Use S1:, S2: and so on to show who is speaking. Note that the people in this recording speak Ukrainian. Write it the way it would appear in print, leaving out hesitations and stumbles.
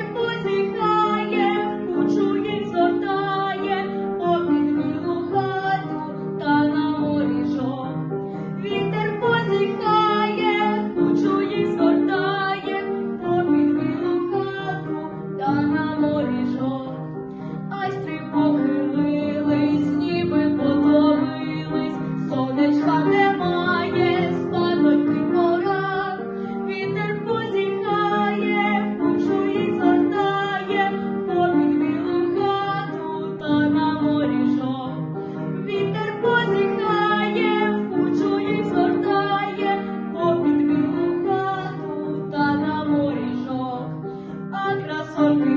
S1: Вітер позіхає, кучує, згортає, попід білу хату та на морі жов. Вітер позіхає, кучує, згортає, попід білу хату та на морі жов. Айстри похилились, ніби потомились, сонечка немає, спадоньки пора. Вітер позіхає, кучує, згортає, попід білу хату та на морі жов. Вітер позіхає, кучує, згортає, попід білу хату та на морі жов. А красотки